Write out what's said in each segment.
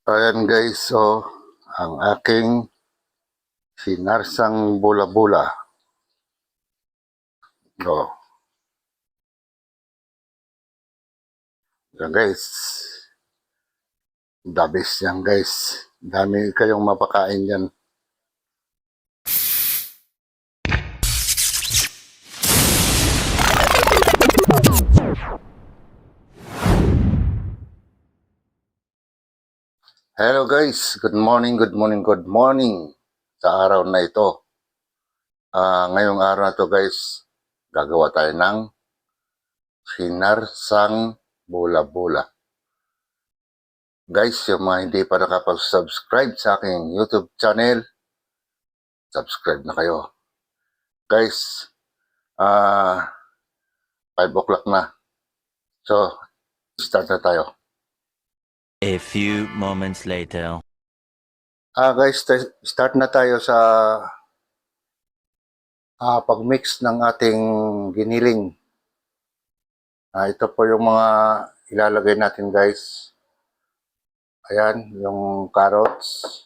Ayan guys, so ang aking sinarsang bula-bula. Oh, yan guys. The best yan guys. Dami kayong mapakain yan. Hello guys, good morning, good morning, good morning sa araw na ito. Ngayong araw na to guys, gagawa tayo ng sinarsang bula-bula. Guys, yung mga hindi pa nakapag-subscribe sa aking YouTube channel, subscribe na kayo. Guys, 5 o'clock na. So, start na tayo. A few moments later. Guys, start na tayo sa pag-mix ng ating giniling. Ito po yung mga ilalagay natin guys. Ayan, yung carrots.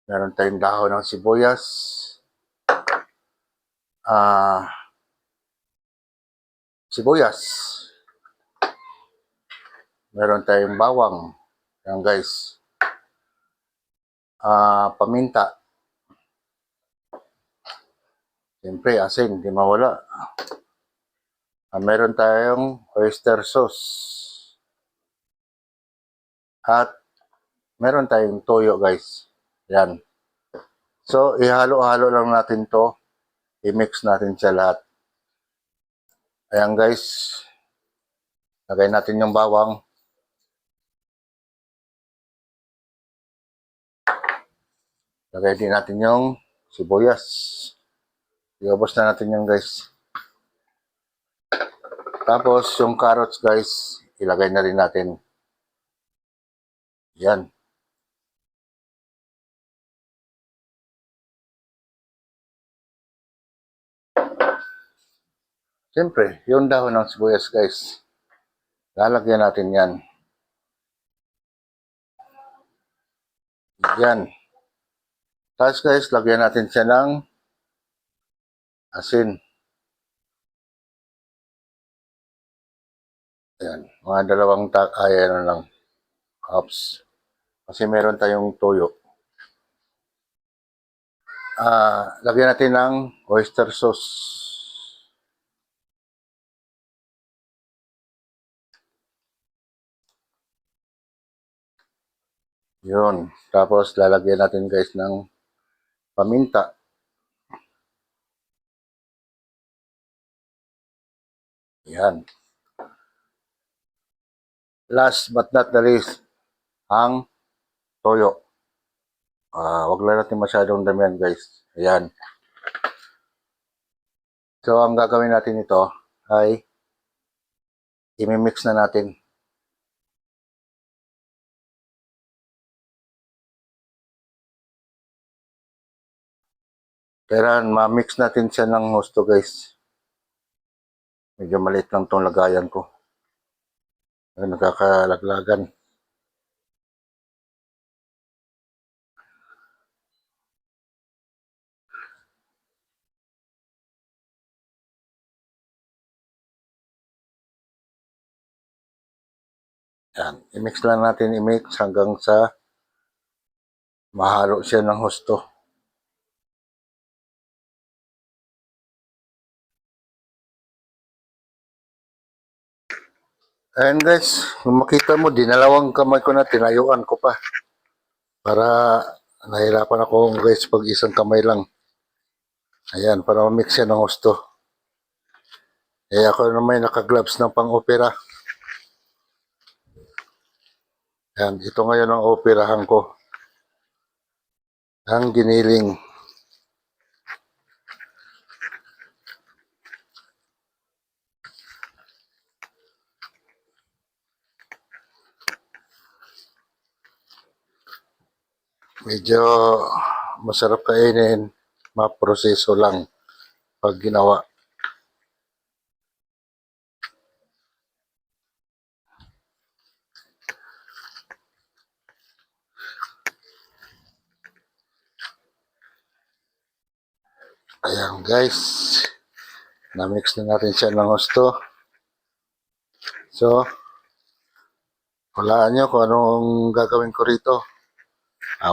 Meron tayong dahon ng sibuyas. Sibuyas. Meron tayong bawang. Ayan guys. Paminta. Siyempre, asin, di mawala. Meron tayong oyster sauce. At meron tayong toyo guys. Yan. So, ihalo-halo lang natin to. I-mix natin siya lahat. Ayan guys. Lagay natin yung bawang. Lagay din natin yung sibuyas. Iubos na natin yung guys. Tapos, yung carrots guys, ilagay na rin natin. Yan. Siyempre, yung dahon ng sibuyas guys, lalagyan natin yan. Yan. Tapos guys, lagyan natin siya ng asin. Yan. Mga dalawang ano lang. Cups. Kasi meron tayong toyo. Lagyan natin ng oyster sauce. Yun. Tapos lalagyan natin guys ng paminta. Yan. Last but not the least, ang toyo. Wag lang natin masyadong damihan guys. Ayan. So, ang gagawin natin ito ay imimix na natin. Kailangan ma-mix natin siya ng husto guys. Medyo maliit lang itong lagayan ko. Nagkakalaglagan. Yan. I-mix lang natin, i-mix hanggang sa mahalo siya ng husto. Ayan guys, kung makita mo, dinalawang kamay ko na, tinayuan ko pa. Para nahirapan ako guys pag isang kamay lang. Ayan, para ma-mix yan ng husto. Ako naman naka-gloves ng pang-opera. Ayan, ito ngayon ang operahan ko. Ang giniling. Medyo masarap kainin, maproseso lang pag ginawa. Ayan guys, na-mix na natin siya ng gusto. So, hulaan nyo kung anong gagawin ko rito.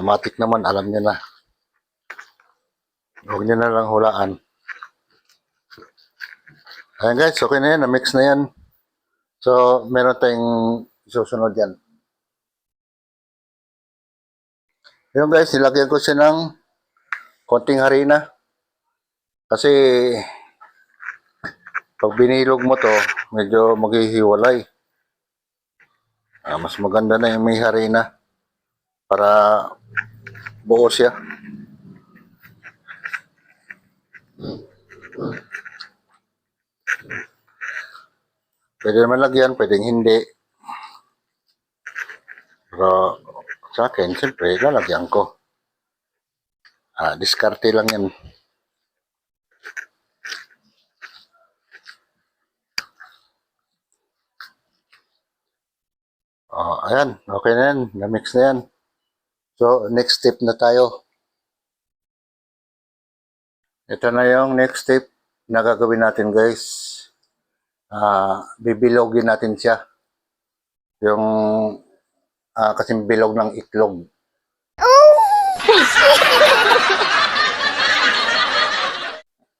Matik naman, alam nyo na. Huwag nyo na lang hulaan. Ayan guys, okay na yan, na-mix na yan. So, meron tayong susunod yan. Yung guys, nilagyan ko siya ng konting harina. Kasi, pag binilog mo to, medyo maghihiwalay. Mas maganda na yung may harina para buo siya. Pwede naman lagyan, pwedeng hindi. Pero sa akin, siyempre, lalagyan ko. Diskarte lang yan. Ayan, okay na yan. Na-mix na yan. So, next step na tayo. Ito na yung next step na gagawin natin guys. Bibilogin natin siya. Yung kasing bilog ng itlog.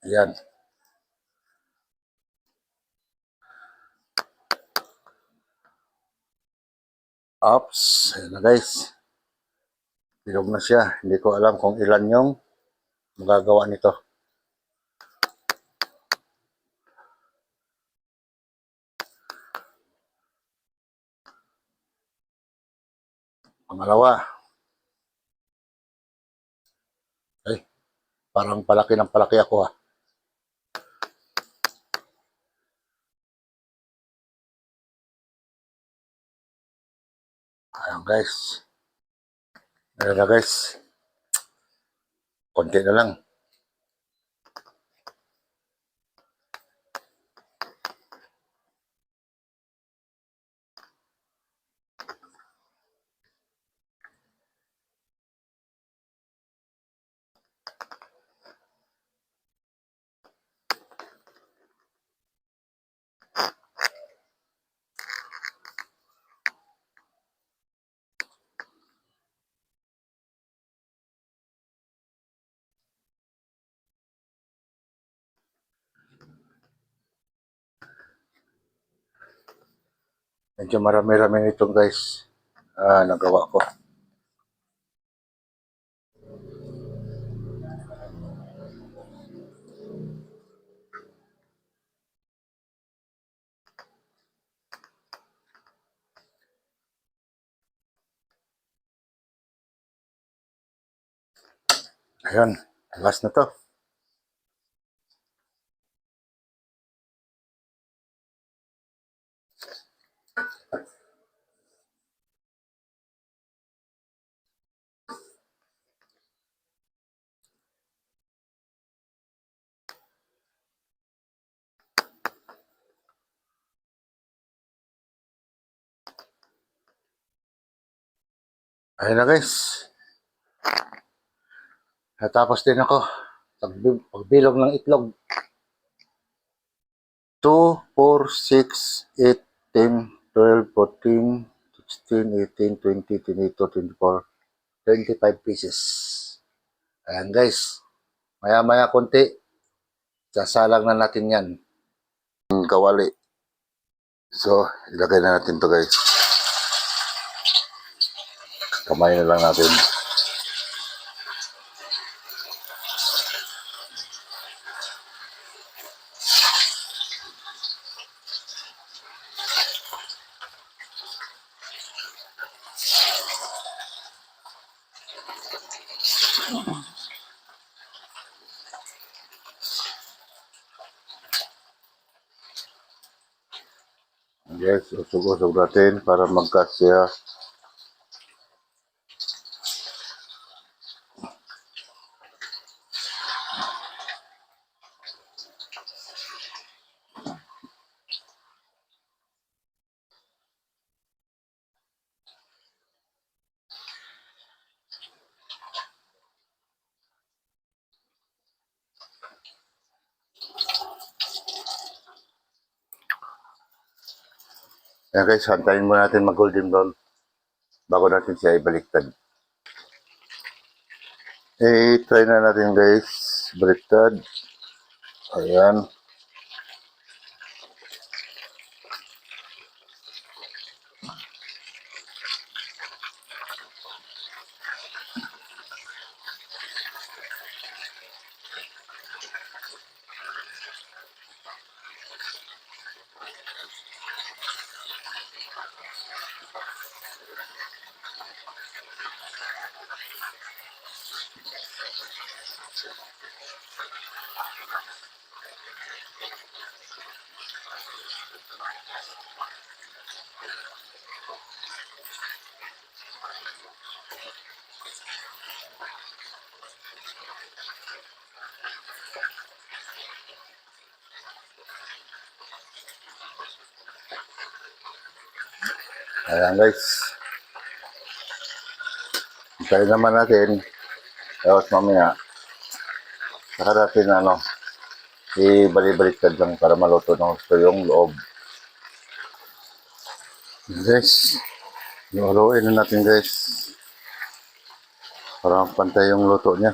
Ayan. Oops. Ayan na guys. Bilog na siya. Hindi ko alam kung ilan yung magagawa nito. Pangalawa. Ay, parang palaki ng palaki ako ha. Ayan guys. Ayan na guys. Konti na lang. Medyo marami-rami nito guys. Nagawa ko. Ayan, last na to. Ayan na guys. Natapos din ako. Pagbilog ng itlog. 2, 4, 6, 8, 10, 12, 14, 16, 18, 20, 22, 24, 25 pieces. Ayan guys. Maya-maya konti. Sasalang na natin yan. Kawali. So, ilagay na natin to guys. Kamay na lang natin. Yes, usog-usog natin para magkasya. Ayan guys, hantayin mo natin mag golden brown bago natin siya ibaliktad. Try na natin guys, baliktad. Ayan. Ayan guys. Hintayin naman natin. Tapos mamaya, saka natin ibalik-baliktad lang para maluto ng gusto yung loob. Guys, lutuin na natin guys. Para pantay yung luto niya.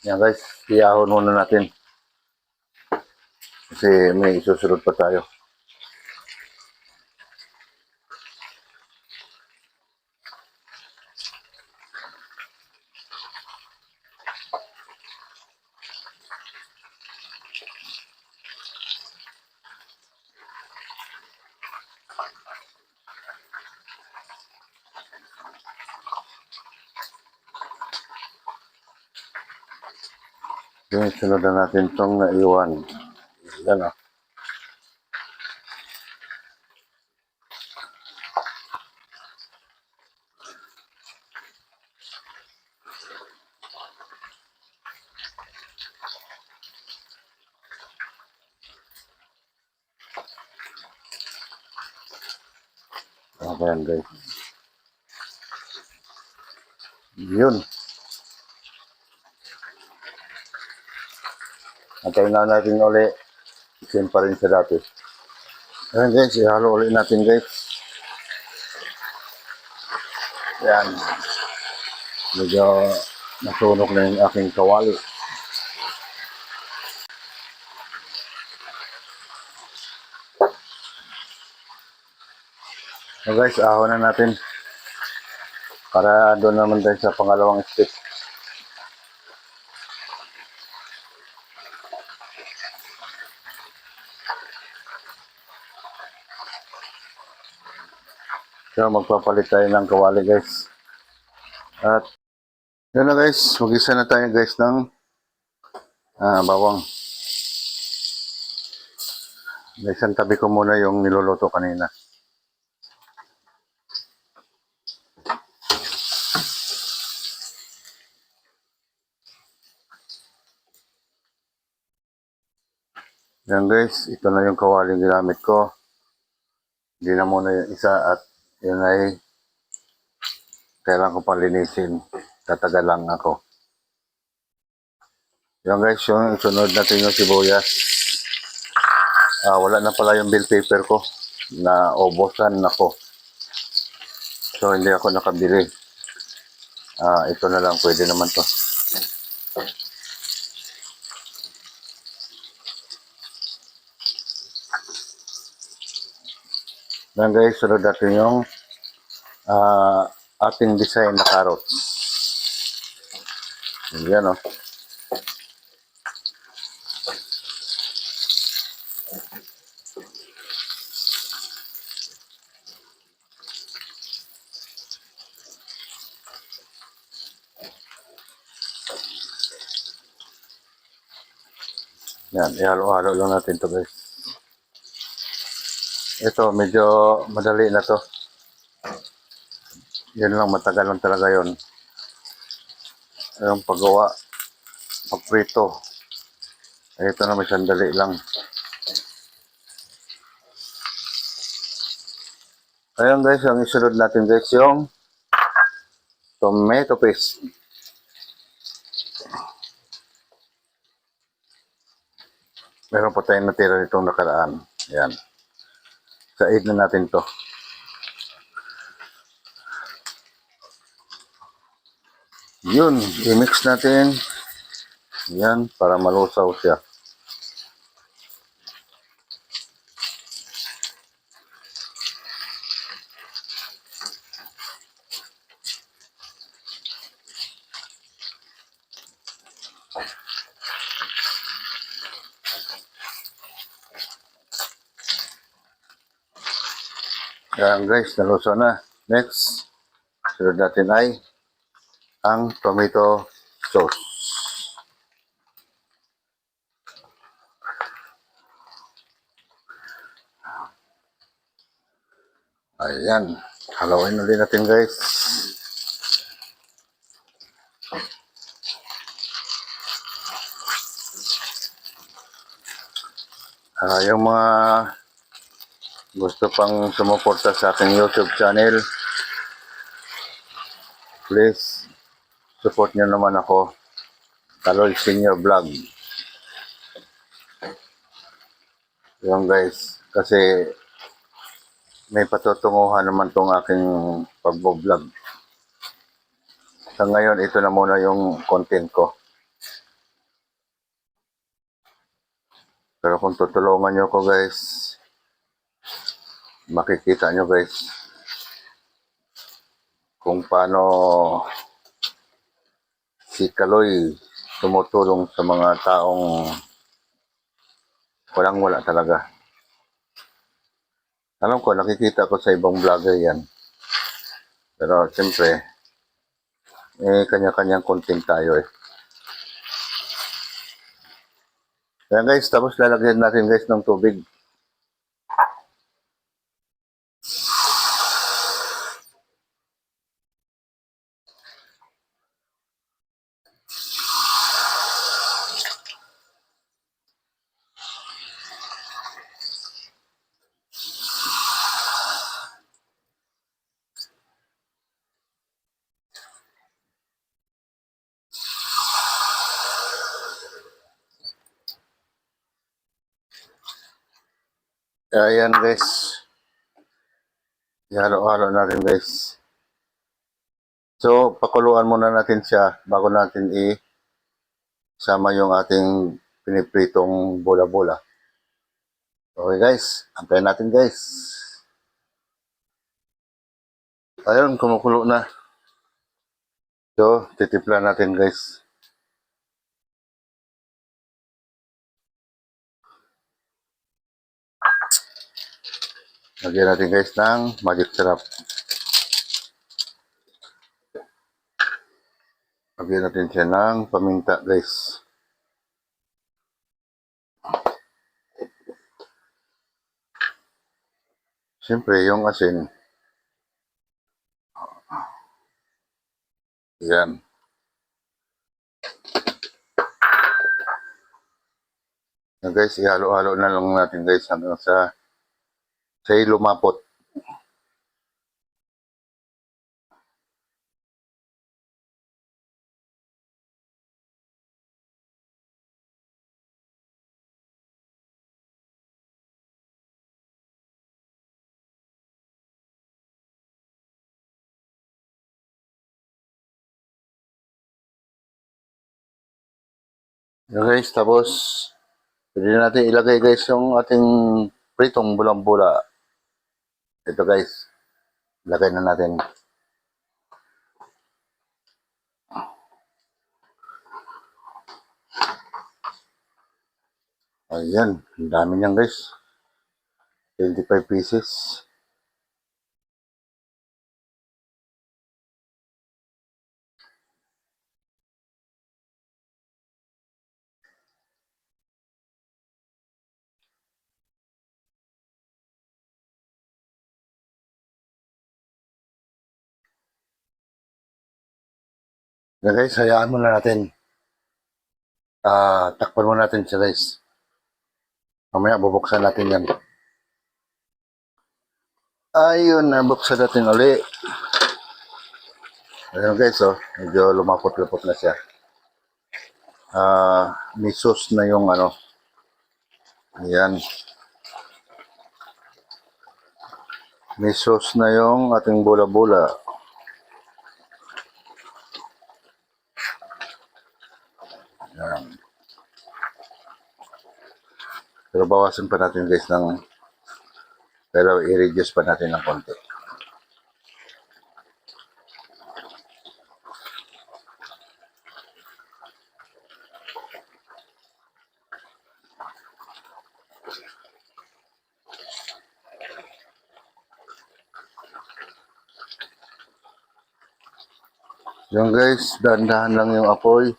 Yan guys, iyahon muna natin. Kasi may isusunod pa tayo. Yung sunod na natin itong naiwan. Yan o. Ayan guys. Yun. Antayin na natin uli. Same pa rin sa dati. Ayan guys, ihalo ulit natin guys. Yan. Medyo nasunog na yung aking kawali. So guys, ahon na natin. Para doon naman tayo sa pangalawang step. So magpapalit tayo ng kawali guys. At yun na guys, mag-isa na tayo guys ng bawang. Guys, ang tabi ko muna yung niluluto kanina. Yan guys, ito na yung kawaling ginamit ko. Hindi na muna yung isa at yun ay kailangan ko pang linisin. Tatagal lang ako. Yan guys, yung sunod natin yung sibuyas. Wala na pala yung bill paper ko. Naubusan ako. So hindi ako nakabili. Ito na lang, pwede naman to. Yan guys, sunod natin yung ating design na carrots. Yan o. Yan, ihalo-halo lang natin to guys. Ito, medyo madali na to. Yan lang, matagal lang talaga yon. Yung paggawa, pagprito. Ito naman sandali lang. Ayun guys, ang isunod natin guys yung tomato paste. Meron pa tayong natira nitong nakaraan. Ayan. Said na natin to. Yun, i-mix natin. Yan, para malusaw siya. Yan guys, nalusaw na. Next, sunod natin ay ang tomato sauce. Ayan, halawin ulit natin guys. Yung mga gusto pang sumuporta sa aking YouTube channel, please support nyo naman ako. Kaloy Senior Vlog. Yung guys, kasi may patutunguhan naman tong aking pagbo-vlog. Sa ngayon, ito na muna yung content ko. Pero kung tutulungan nyo ko guys, makikita nyo guys kung paano si Kaloy tumutulong sa mga taong walang-wala talaga. Alam ko, nakikita ko sa ibang vlogger yan. Pero siyempre, kanya-kanyang content tayo eh. Kaya guys, tapos lalagyan natin guys ng tubig. Ayan guys. Ihalo-halo natin guys. So, pakuluan muna natin siya bago natin isama yung ating pinipritong bola-bola. Okay guys, antayin natin guys. Ayun, kumukulo na. So, titipla natin guys. Lagyan natin guys ng magic syrup. Lagyan natin siya ng paminta guys. Siyempre, yung asin. Yan. Yan guys, ihalo-halo na lang natin guys hanggang sa lumapot. Yan guys, tapos pwede natin ilagay guys yung ating pritong bulang-bula. Ito guys, lagay na natin. Ayan, ang dami niyan guys. 25 pieces. Yan guys, hayaan muna natin. Takpan muna natin siya guys. Mamaya bubuksan natin yan. Ayun, nabuksan natin uli. Ayun guys, oh, medyo lumapot-lupot na siya. May sauce na yung ano. Ayan. May sauce na yung ating bola-bola. Ayan. Pero bawasan pa natin guys pero i-reduce pa natin ng konti. Yung guys, dahan-dahan lang yung apoy.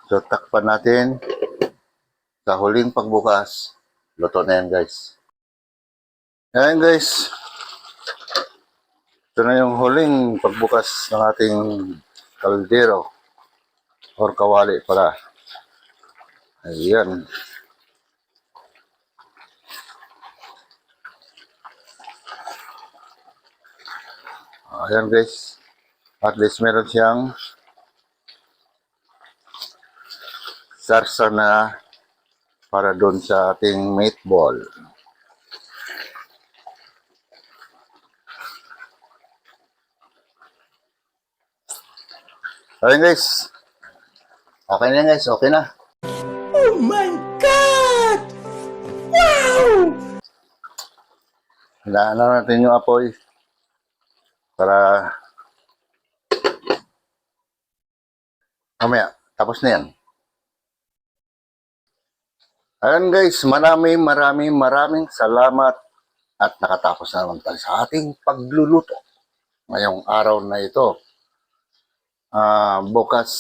So, takpan natin. Sa huling pagbukas, luto na yan guys. Ayan guys. Ito na yung huling pagbukas ng ating kaldero or kawali para. Ayan. Ayan guys. At least meron siyang sarsa na para doon sa ating meatball. Ayan guys. Okay na guys. Okay na. Oh my God! Wow! Hinaan na natin yung apoy para mamaya. Tapos na yan. Ayan guys, maraming salamat at nakatapos na naman tayo sa ating pagluluto ngayong araw na ito. Bukas,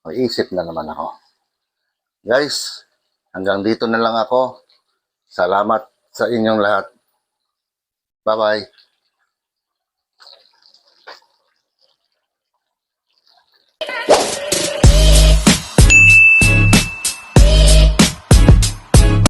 maisip na naman ako. Guys, hanggang dito na lang ako. Salamat sa inyong lahat. Bye-bye.